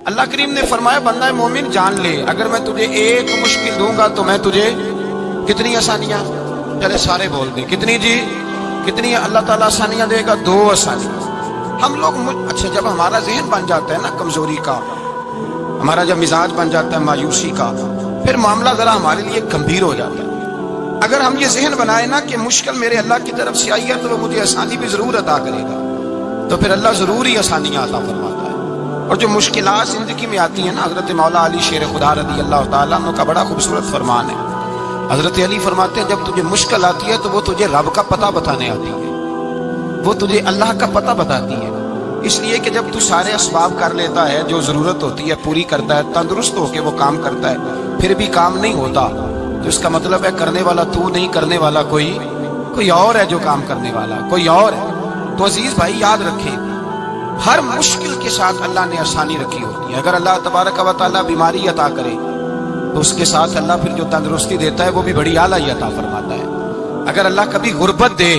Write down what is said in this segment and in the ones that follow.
اللہ کریم نے فرمایا بندہ مومن جان لے اگر میں تجھے ایک مشکل دوں گا تو میں تجھے کتنی آسانیاں، چلے سارے بول دیں کتنی جی، کتنی اللہ تعالیٰ آسانیاں دے گا؟ 2 آسانیاں۔ ہم لوگ اچھا جب ہمارا ذہن بن جاتا ہے نا کمزوری کا، ہمارا جب مزاج بن جاتا ہے مایوسی کا، پھر معاملہ ذرا ہمارے لیے گمبھیر ہو جاتا ہے۔ اگر ہم یہ ذہن بنائے نا کہ مشکل میرے اللہ کی طرف سے آئی ہے تو وہ مجھے آسانی بھی ضرور عطا کرے گا، تو پھر اللہ ضرور ہی آسانیاں عطا فرماتا ہے۔ اور جو مشکلات زندگی میں آتی ہیں نا، حضرت مولا علی شیر خدا رضی اللہ تعالیٰ عنہ کا بڑا خوبصورت فرمان ہے۔ حضرت علی فرماتے ہیں جب تجھے مشکل آتی ہے تو وہ تجھے رب کا پتہ بتانے آتی ہے، وہ تجھے اللہ کا پتہ بتاتی ہے۔ اس لیے کہ جب تو سارے اسباب کر لیتا ہے، جو ضرورت ہوتی ہے پوری کرتا ہے، تندرست ہو کے وہ کام کرتا ہے، پھر بھی کام نہیں ہوتا تو اس کا مطلب ہے کرنے والا تو نہیں، کرنے والا کوئی اور ہے، جو کام کرنے والا کوئی اور ہے۔ تو عزیز بھائی یاد رکھیں، ہر مشکل کے ساتھ اللہ نے آسانی رکھی ہوتی ہے۔ اگر اللہ تبارک و تعالیٰ بیماری عطا کرے تو اس کے ساتھ اللہ پھر جو تندرستی دیتا ہے وہ بھی بڑی اعلیٰ ہی عطا فرماتا ہے۔ اگر اللہ کبھی غربت دے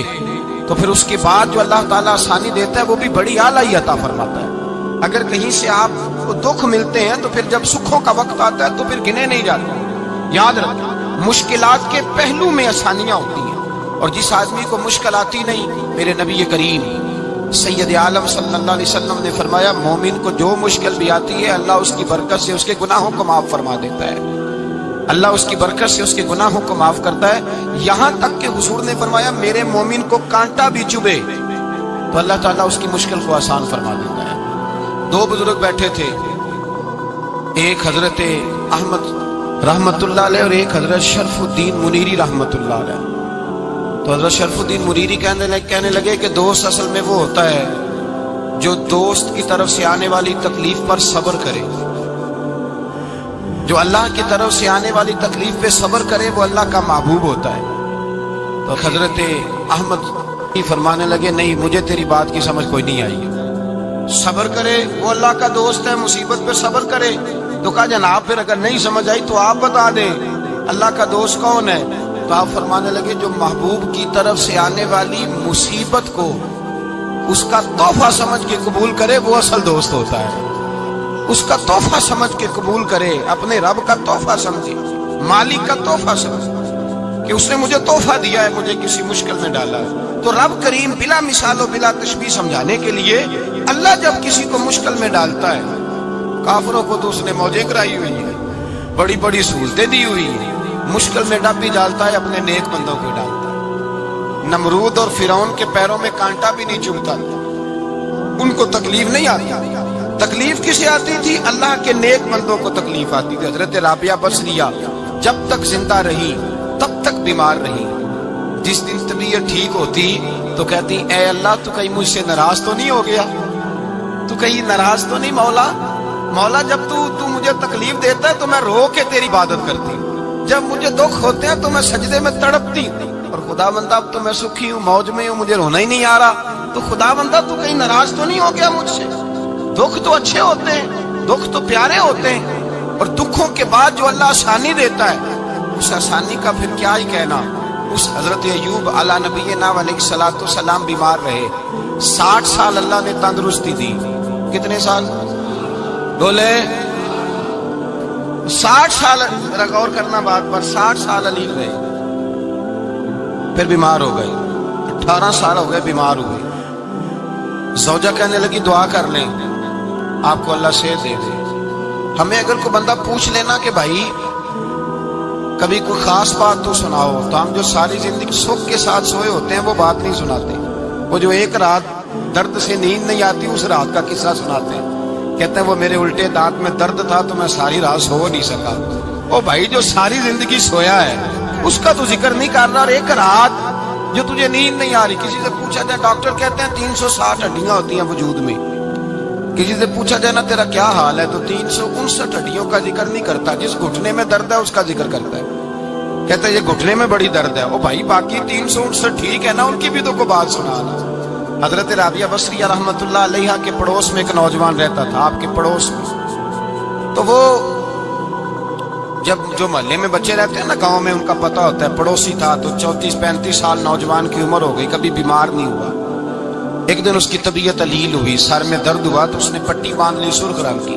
تو پھر اس کے بعد جو اللہ تعالیٰ آسانی دیتا ہے وہ بھی بڑی اعلیٰ ہی عطا فرماتا ہے۔ اگر کہیں سے آپ کو دکھ ملتے ہیں تو پھر جب سکھوں کا وقت آتا ہے تو پھر گنے نہیں جاتے۔ یاد رکھیں مشکلات کے پہلو میں آسانیاں ہوتی ہیں، اور جس آدمی کو مشکل آتی نہیں، میرے نبی کریم سید عالم صلی اللہ علیہ وسلم نے فرمایا مومن کو جو مشکل بھی آتی ہے اللہ اس کی برکت سے اس کے گناہوں کو معاف فرما دیتا ہے، اللہ اس کی برکت سے اس کے گناہوں کو معاف کرتا ہے۔ یہاں تک کہ حضور نے فرمایا میرے مومن کو کانٹا بھی چبھے تو اللہ تعالیٰ اس کی مشکل کو آسان فرما دیتا ہے۔ 2 بزرگ بیٹھے تھے، ایک حضرت احمد رحمت اللہ علیہ اور ایک حضرت شرف الدین منیری رحمت اللہ علیہ۔ تو حضرت شرف الدین منیری کہنے لگے کہ دوست اصل میں وہ ہوتا ہے جو دوست کی طرف سے آنے والی تکلیف پر صبر کرے، جو اللہ کی طرف سے آنے والی تکلیف پہ صبر کرے وہ اللہ کا محبوب ہوتا ہے۔ تو حضرت احمد فرمانے لگے نہیں مجھے تیری بات کی سمجھ کوئی نہیں آئی، صبر کرے وہ اللہ کا دوست ہے، مصیبت پہ صبر کرے۔ تو کہا جناب پھر اگر نہیں سمجھ آئی تو آپ بتا دیں اللہ کا دوست کون ہے؟ تو آپ فرمانے لگے جو محبوب کی طرف سے آنے والی مصیبت کو اس کا تحفہ سمجھ کے قبول کرے وہ اصل دوست ہوتا ہے۔ اس کا تحفہ سمجھ کے قبول کرے، اپنے رب کا تحفہ سمجھے، مالک کا تحفہ سمجھے کہ اس نے مجھے تحفہ دیا ہے، مجھے کسی مشکل میں ڈالا ہے۔ تو رب کریم بلا مثال و بلا تشبیہ سمجھانے کے لیے اللہ جب کسی کو مشکل میں ڈالتا ہے، کافروں کو تو اس نے موجیں کرائی ہوئی ہیں، بڑی بڑی سہولتیں دی ہوئی ہیں، مشکل میں ڈب بھی ڈالتا ہے، اپنے نیک بندوں کو ڈالتا ہے۔ نمرود اور فرعون کے پیروں میں کانٹا بھی نہیں چبھتا، ان کو تکلیف نہیں آتی۔ تکلیف کسے آتی تھی؟ اللہ کے نیک بندوں کو تکلیف آتی تھی۔ حضرت رابعہ بصریہ جب تک زندہ رہی تب تک بیمار رہی، جس دن طبیعت ٹھیک ہوتی تو کہتی اے اللہ تو کہیں مجھ سے ناراض تو نہیں ہو گیا، تو کہیں ناراض تو نہیں مولا جب تو مجھے تکلیف دیتا ہے تو میں رو کے تیری عبادت کرتی ہوں، جب مجھے دکھ ہوتے ہیں تو میں سجدے میں تڑپتی ہوں، اور خدا بندہ اب تو میں سکھی ہوں، موج میں ہوں، مجھے رونا ہی نہیں آ رہا، تو خدا بندہ تو کہیں ناراض تو نہیں ہو گیا مجھ سے؟ دکھ تو اچھے ہوتے ہیں، دکھ تو پیارے ہوتے ہیں، اور دکھوں کے بعد جو اللہ آسانی دیتا ہے اس آسانی کا پھر کیا ہی کہنا۔ اس حضرت ایوب علی نبینا علیہ الصلوۃ والسلام بیمار رہے، 60 سال اللہ نے تندرستی دی۔ کتنے سال بولے؟ 60 سال، غور کرنا بات پر، 60 سال علی رہے، پھر بیمار ہو گئے، 18 سال ہو گئے بیمار ہوئے۔ زوجہ کہنے لگی دعا کر لیں آپ کو اللہ صحت دے دے۔ ہمیں اگر کوئی بندہ پوچھ لینا کہ بھائی کبھی کوئی خاص بات تو سناؤ، تو ہم جو ساری زندگی سکھ کے ساتھ سوئے ہوتے ہیں وہ بات نہیں سناتے، وہ جو ایک رات درد سے نیند نہیں آتی اس رات کا قصہ سناتے ہیں، کہتے ہیں وہ میرے الٹے دانت میں درد تھا تو میں ساری رات سو نہیں سکا۔ او بھائی جو ساری زندگی سویا ہے اس کا تو ذکر نہیں کر رہا، اور ایک رات جو تجھے نیند نہیں آ رہی۔ کسی سے پوچھا جائے، ڈاکٹر کہتے ہیں 360 ہڈیاں ہوتی ہیں وجود میں، کسی سے پوچھا جائے نا تیرا کیا حال ہے تو 359 ہڈیوں کا ذکر نہیں کرتا، جس گھٹنے میں درد ہے اس کا ذکر کرتا ہے، کہتا ہے یہ گھٹنے میں بڑی درد ہے۔ او بھائی باقی 359 ٹھیک ہے نا، ان کی بھی تو کوئی بات سنانا۔ حضرت رابعہ بصریہ رحمت اللہ علیہ کے پڑوس میں ایک نوجوان رہتا تھا، آپ کے پڑوس میں، تو وہ جب جو محلے میں بچے رہتے ہیں نا گاؤں میں ان کا پتہ ہوتا ہے، پڑوسی تھا تو 34-35 سال نوجوان کی عمر ہو گئی، کبھی بیمار نہیں ہوا۔ ایک دن اس کی طبیعت علیل ہوئی، سر میں درد ہوا تو اس نے پٹی باندھ لی سرخ رنگ کی،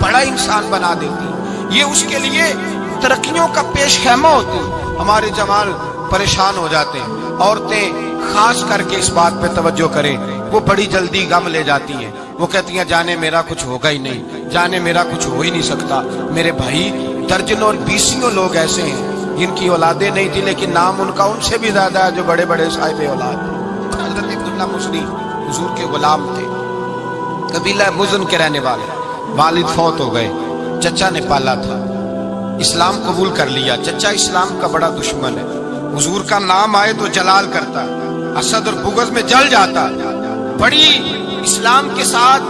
بڑا انسان بنا دیتی، یہ اس کے لیے ترقیوں کا پیش خیمہ ہوتی۔ ہمارے جوان پریشان ہو جاتے ہیں، عورتیں خاص کر کے اس بات پہ توجہ کریں، وہ بڑی جلدی غم لے جاتی ہیں، وہ کہتی ہیں جانے میرا کچھ ہوگا ہی نہیں، جانے میرا کچھ ہو ہی نہیں سکتا۔ میرے بھائی درجنوں اور بیسیوں لوگ ایسے ہیں جن کی اولادیں نہیں تھی لیکن نام ان کا ان سے بھی زیادہ ہے جو بڑے بڑے صاحب اولاد ہیں۔ حضرت عبداللہ مزنی حضور کے غلام تھے، قبیلہ مزن کے رہنے والے، والد فوت ہو گئے، چچا نے پالا تھا، اسلام قبول کر لیا۔ چچا اسلام کا بڑا دشمن ہے، حضور کا نام آئے تو جلال کرتا ہے، حسد اور بغض میں جل جاتا ہے، بڑی اسلام کے ساتھ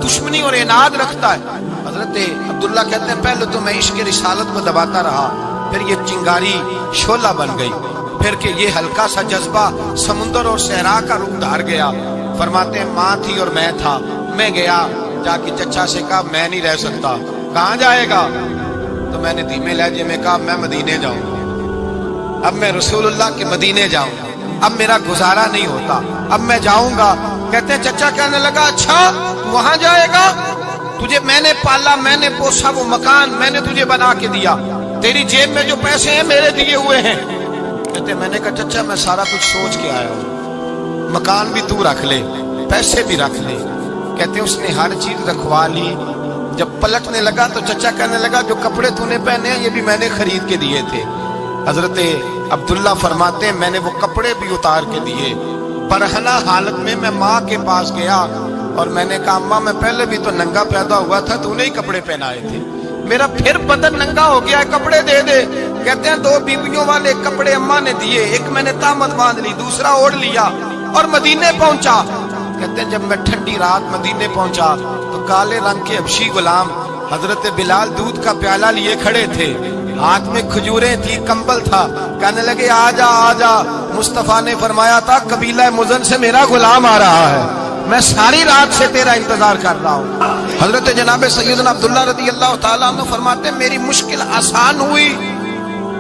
دشمنی اور عناد رکھتا ہے۔ حضرت عبداللہ کہتے ہیں پہلے تو میں عشق رسالت کو دباتا رہا، پھر یہ چنگاری شعلہ بن گئی، پھر کہ یہ ہلکا سا جذبہ سمندر اور صحرا کا روپ دھار گیا۔ فرماتے ہیں ماں تھی اور میں تھا، میں گیا جا کے چچا سے کہا میں نہیں رہ سکتا۔ کہاں جائے گا؟ تو میں نے دھیمے لہجے میں کہا میں مدینے جاؤں گا، اب میں رسول اللہ کے مدینے جاؤں گا، اب میرا گزارا نہیں ہوتا، اب میں جاؤں گا۔ کہتے ہیں چچا کہنے لگا اچھا تو وہاں جائے گا؟ تجھے میں نے پالا، میں نے پوسا، وہ مکان میں نے تجھے بنا کے دیا، تیری جیب میں جو پیسے ہیں میرے دیے ہوئے ہیں۔ کہتے ہیں میں نے کہا چچا میں سارا کچھ سوچ کے آیا ہوں، مکان بھی تو رکھ لے، پیسے بھی رکھ لے۔ کہتے ہیں اس نے ہر چیز رکھوا لی۔ جب پلٹنے لگا تو چچا کہنے لگا جو کپڑے تو نے پہنے ہیں یہ بھی میں نے خرید کے دیے تھے۔ حضرت عبداللہ فرماتے ہیں میں نے وہ کپڑے بھی اتار کے دیے، برہنہ حالت میں میں ماں کے پاس گیا اور میں نے کہا اماں میں پہلے بھی تو ننگا پیدا ہوا تھا، تو نے ہی کپڑے پہنائے تھے، میرا پھر بدن ننگا ہو گیا ہے، کپڑے دے دے۔ کہتے ہیں 2 بیویوں والے کپڑے اماں نے دیے، ایک میں نے تامت باندھ لی، دوسرا اوڑھ لیا اور مدینے پہنچا۔ کہتے ہیں جب میں ٹھنڈی رات مدینے پہنچا تو کالے رنگ کے حبشی غلام حضرت بلال دودھ کا پیالہ لیے کھڑے تھے، ہاتھ میں کھجوریں تھی، کمبل تھا، کہنے لگے آجا آجا۔ مصطفیٰ نے فرمایا تھا قبیلہ مزن سے میرا غلام آ رہا ہے، میں ساری رات سے تیرا انتظار کر رہا ہوں۔ حضرت جناب سیدنا عبداللہ رضی اللہ تعالیٰ عنہ فرماتے ہیں میری مشکل آسان ہوئی،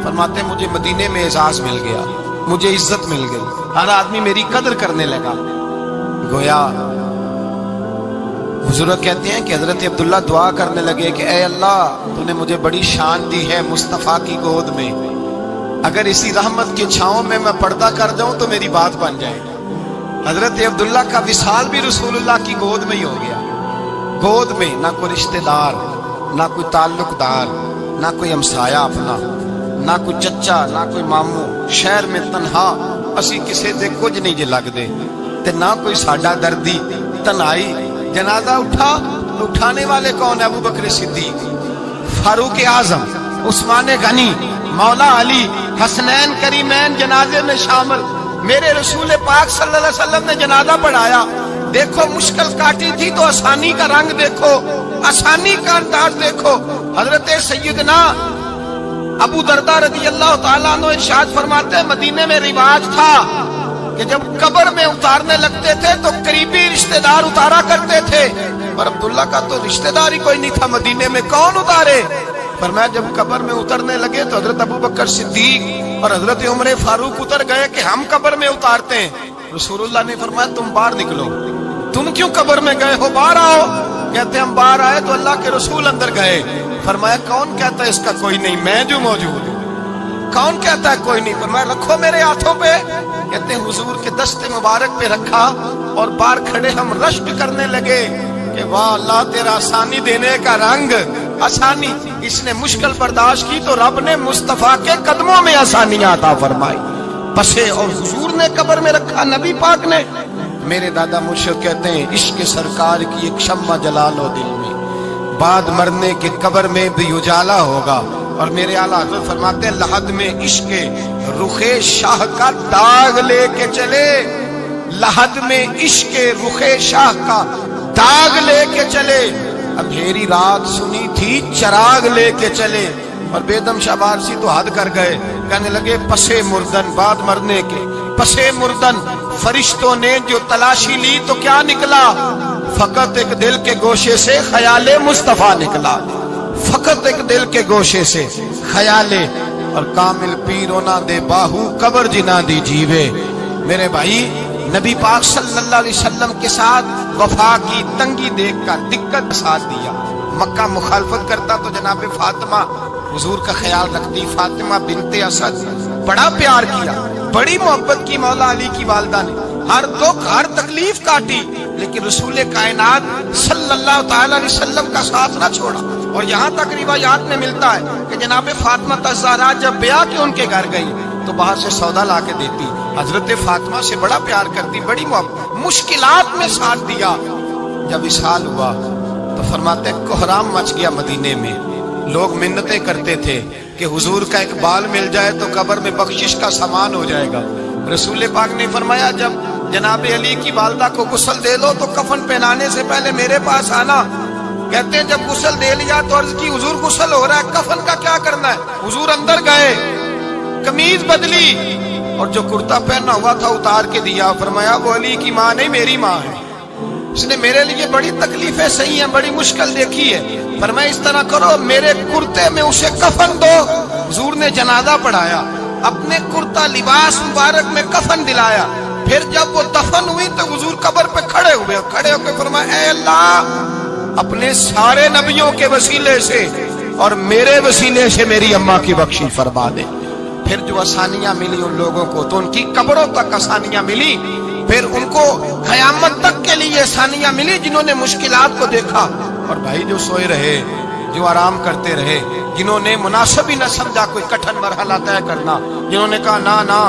فرماتے ہیں مجھے مدینے میں اعزاز مل گیا، مجھے عزت مل گئی، ہر آدمی میری قدر کرنے لگا۔ گویا حضور کہتے ہیں کہ حضرت عبداللہ دعا کرنے لگے کہ اے اللہ تو نے مجھے بڑی شان دی ہے مصطفیٰ کی گود میں، اگر اسی رحمت کی چھاؤں میں پردہ کر جاؤں تو میری بات بن جائے۔ حضرت عبداللہ کا وصال بھی رسول اللہ کی گود میں ہی ہو گیا، گود میں نہ کوئی رشتہ دار، نہ کوئی تعلق دار، نہ کوئی ہمسایا اپنا، نہ کوئی چچا، نہ کوئی ماموں، شہر میں تنہا اسی کسے دے کچھ نہیں جے لگ دے تے نہ کوئی ساڈا دردی، تنہائی۔ جنازہ اٹھا تو اٹھانے والے کون؟ ابو بکر صدیق، فاروق اعظم، عثمان غنی، مولا علی، حسنین کریمین جنازے میں شامل۔ میرے رسول پاک صلی اللہ علیہ وسلم نے جنازہ پڑھایا، دیکھو مشکل کاٹی تھی تو آسانی کا رنگ دیکھو، آسانی کا انداز دیکھو۔ حضرت سیدنا ابو دردہ رضی اللہ تعالیٰ عنہ ارشاد فرماتے ہیں مدینے میں رواج تھا کہ جب قبر میں اتارنے لگتے تھے تو قریبی رشتہ دار اتارا کرتے تھے، پر عبداللہ کا تو رشتہ دار ہی کوئی نہیں تھا مدینے میں، کون اتارے؟ فرمایا جب قبر میں اترنے لگے تو حضرت ابو بکر صدیق اور حضرت عمر فاروق اتر گئے کہ ہم قبر میں اتارتے ہیں۔ رسول اللہ نے فرمایا تم باہر نکلو، تم کیوں قبر میں گئے ہو، باہر آؤ۔ کہتے ہیں ہم باہر آئے تو اللہ کے رسول اندر گئے، فرمایا کون کہتا ہے اس کا کوئی نہیں، میں جو موجود ہوں، کون کہتا ہے کوئی نہیں؟ فرمایا رکھو میرے ہاتھوں پہ۔ کہتے ہیں حضور کے دست مبارک پہ رکھا اور باہر کھڑے ہم رشک کرنے لگے کہ واہ اللہ تیرا آسانی دینے کا رنگ، آسانی۔ اس نے مشکل برداشت کی تو رب نے مصطفیٰ کے قدموں میں آسانیاں عطا فرمائی، پسے اور حضور نے قبر میں رکھا، نبی پاک نے۔ میرے دادا مرشد کہتے ہیں عشق سرکار کی ایک شمع جلا لو دل میں، بعد مرنے کے قبر میں بھی اجالا ہوگا۔ اور میرے اعلیٰ حضرت فرماتے ہیں لحد میں عشق رخ شاہ کا داغ لے کے چلے، لحد میں عشق رخ شاہ کا داغ لے کے چلے، اندھیری رات سنی تھی چراغ لے کے چلے۔ اور بیدم شاہ بارسی تو حد کر گئے، کہنے لگے پسے مردن، بعد مرنے کے پسے مردن فرشتوں نے جو تلاشی لی تو کیا نکلا؟ فقط ایک دل کے گوشے سے خیال مصطفیٰ نکلا، فقط ایک دل کے گوشے سے خیال۔ اور کامل پیرو نہ دے باہو قبر جنا دی جیوے۔ میرے بھائی نبی پاک صلی اللہ علیہ وسلم کے ساتھ وفا کی تنگی دیکھ کر دقت ساتھ دیا. مکہ مخالفت کرتا تو جناب فاطمہ حضور کا خیال رکھتی. فاطمہ بنت اسد بڑا پیار کیا, بڑی محبت کی مولا علی کی والدہ نے, ہر دکھ ہر تکلیف کاٹی, لیکن رسول کائنات صلی اللہ تعالی علیہ وسلم کا ساتھ نہ چھوڑا. اور یہاں تک روایات میں ملتا ہے کہ جناب فاطمہ الزہرا جب بیعہ کے ان کے گھر گئی تو باہر سے سودا لا کے دیتی. حضرت فاطمہ سے بڑا پیار کرتی, بڑی محبت, مشکلات میں ساتھ دیا. جب وصال ہوا تو فرماتے کوہرام مچ گیا مدینے میں. لوگ منتیں کرتے تھے کہ حضور کا ایک بال مل جائے تو قبر میں بخشش کا سامان ہو جائے گا. رسول پاک نے فرمایا جب جناب علی کی والدہ کو غسل دے لو تو کفن پہنانے سے پہلے میرے پاس آنا. کہتے ہیں جب غسل دے لیا تو عرض کی حضور غسل ہو رہا ہے, کفن کا کیا کرنا ہے؟ حضور اندر گئے, قمیض بدلی اور جو کرتا پہنا ہوا تھا اتار کے دیا. فرمایا وہ علی کی ماں نہیں میری ماں ہے, اس نے میرے لیے بڑی تکلیفیں سہی ہیں, بڑی مشکل دیکھی ہے. فرمایا اس طرح کرو میرے کرتے میں اسے کفن دو. حضور نے جنازہ پڑھایا, اپنے کرتا لباس مبارک میں کفن دلایا. پھر جب وہ دفن ہوئی تو حضور قبر پہ کھڑے ہوئے, کھڑے ہو کے فرمایا اے اللہ اپنے سارے نبیوں کے وسیلے سے اور میرے وسیلے سے میری اماں کی بخشش فرما دے. پھر جو آسانیاں ملی ان لوگوں کو تو ان کی قبروں تک آسانیاں ملی, پھر ان کو قیامت تک کے لیے آسانیاں ملی جنہوں نے مشکلات کو دیکھا. اور بھائی جو سوئے رہے, جو آرام کرتے رہے, جنہوں نے مناسب ہی نہ سمجھا کوئی کٹھن مرحلہ طے کرنا, جنہوں نے کہا نا نا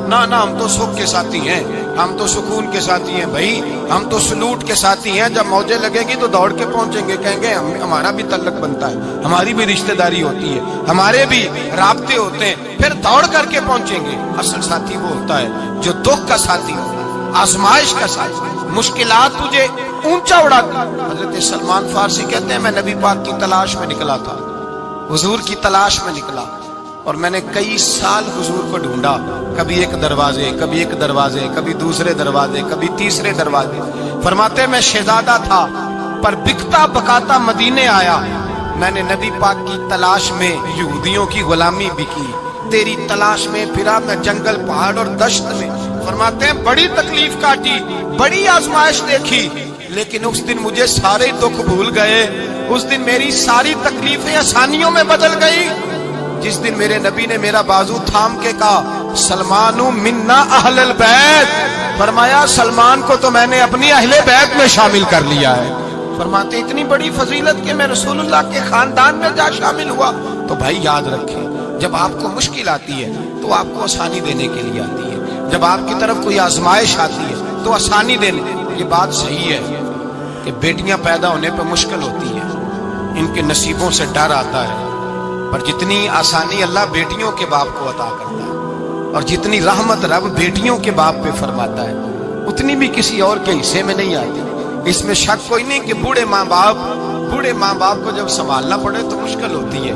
نا نا ہم تو سکھ کے ساتھی ہیں, ہم تو سکون کے ساتھی ہیں, بھائی ہم تو سلوٹ کے ساتھی ہیں. جب موجیں لگے گی تو دوڑ کے پہنچیں گے, کہیں گے ہمارا بھی تعلق بنتا ہے, ہماری بھی رشتہ داری ہوتی ہے, ہمارے بھی رابطے ہوتے ہیں, پھر دوڑ کر کے پہنچیں گے. اصل ساتھی وہ ہوتا ہے جو دکھ کا ساتھی ہوتا ہے, آزمائش کا ساتھی, مشکلات تجھے اونچا اڑاتی. حضرت سلمان فارسی کہتے ہیں میں نبی پاک کی تلاش میں نکلا تھا, حضور کی تلاش میں نکلا, اور میں نے کئی سال حضور کو ڈھونڈا. کبھی ایک دروازے, کبھی ایک دروازے, کبھی دوسرے دروازے, کبھی تیسرے دروازے. فرماتے میں شہزادہ تھا پر بکتا بکاتا مدینے آیا. میں نے نبی پاک کی تلاش میں یہودیوں کی غلامی بھی کی, تیری تلاش میں پھرا میں جنگل پہاڑ اور دشت میں. فرماتے ہیں بڑی تکلیف کاٹی, بڑی آزمائش دیکھی, لیکن اس دن مجھے سارے دکھ بھول گئے. اس دن میری ساری تکلیفیں آسانیوں میں بدل گئی جس دن میرے نبی نے میرا بازو تھام کے کہا سلمانو منا اہل البیت. فرمایا سلمان کو تو میں نے اپنی اہل بیت میں شامل کر لیا ہے. فرماتے اتنی بڑی فضیلت کہ میں رسول اللہ کے خاندان میں جا شامل ہوا. تو بھائی یاد رکھیں, جب آپ کو مشکل آتی ہے تو آپ کو آسانی دینے کے لیے آتی ہے, جب آپ کی طرف کوئی آزمائش آتی ہے تو آسانی دینے. یہ بات صحیح ہے کہ بیٹیاں پیدا ہونے پہ مشکل ہوتی ہے, ان کے نصیبوں سے ڈر آتا ہے, پر جتنی آسانی اللہ بیٹیوں کے باپ کو عطا کرتا ہے اور جتنی رحمت رب بیٹیوں کے باپ پہ فرماتا ہے اتنی بھی کسی اور کے حصے میں نہیں آتی. اس میں شک کوئی نہیں کہ بوڑھے ماں باپ کو جب سنبھالنا پڑے تو مشکل ہوتی ہے.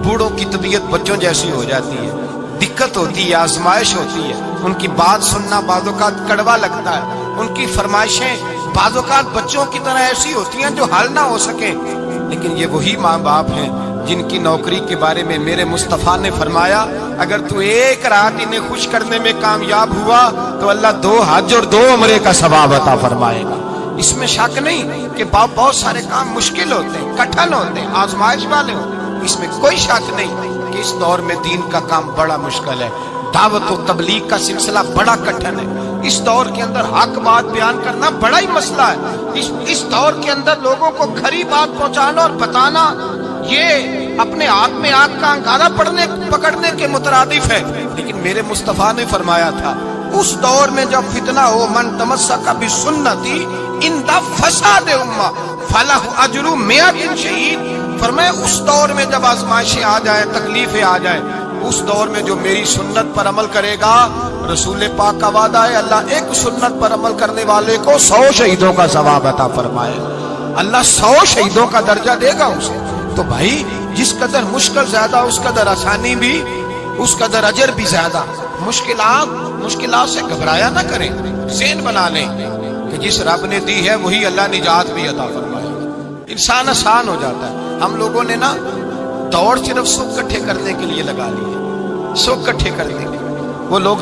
بوڑھوں کی طبیعت بچوں جیسی ہو جاتی ہے, دقت ہوتی ہے, آزمائش ہوتی ہے. ان کی بات سننا بعض اوقات کڑوا لگتا ہے, ان کی فرمائشیں بعض اوقات بچوں کی طرح ایسی ہوتی ہیں جو حل نہ ہو سکیں. لیکن یہ وہی ماں باپ ہیں جن کی نوکری کے بارے میں میرے مصطفیٰ نے فرمایا اگر تو ایک رات انہیں خوش کرنے میں کامیاب ہوا تو اللہ 2 حج اور 2 عمرے کا ثواب عطا فرمائے گا. اس میں شک نہیں کہ بہت سارے کام مشکل ہوتے ہیں, کٹھن ہوتے ہیں, آزمائش والے ہوتے ہیں. اس میں کوئی شک نہیں کہ اس دور میں دین کا کام بڑا مشکل ہے, دعوت و تبلیغ کا سلسلہ بڑا کٹھن ہے. اس دور کے اندر حق بات بیان کرنا بڑا ہی مسئلہ ہے. اس دور کے اندر لوگوں کو کھری بات پہنچانا اور بتانا یہ اپنے ہاتھ میں آگ کا انگارہ پکڑنے کے مترادف ہے. لیکن میرے مصطفیٰ نے فرمایا تھا اس دور میں جب فتنہ ہو من تمسک بسنتی عند فساد امہ فلہ اجر 100 شہید. فرمایا اس دور میں جب آزمائشیں آ جائیں, تکلیفیں آ جائیں, اس دور میں جو میری سنت پر عمل کرے گا, رسول پاک کا وعدہ ہے اللہ ایک سنت پر عمل کرنے والے کو 100 شہیدوں کا ثواب عطا فرمائے. اللہ 100 شہیدوں کا درجہ دے گا اسے. تو بھائی جس قدر مشکل زیادہ اس قدر آسانی بھی, اس قدر اجر بھی زیادہ. مشکلات سے گھبرایا نہ کریں, ذہن بنا لیں کہ جس رب نے دی ہے وہی اللہ نجات بھی عطا فرمائے. انسان آسان ہو جاتا ہے. ہم لوگوں نے نا دوڑ صرف سکھ کٹھے کرنے کے لیے لگا لی ہے, سکھ کٹھے کرنے کے لیے. وہ لوگ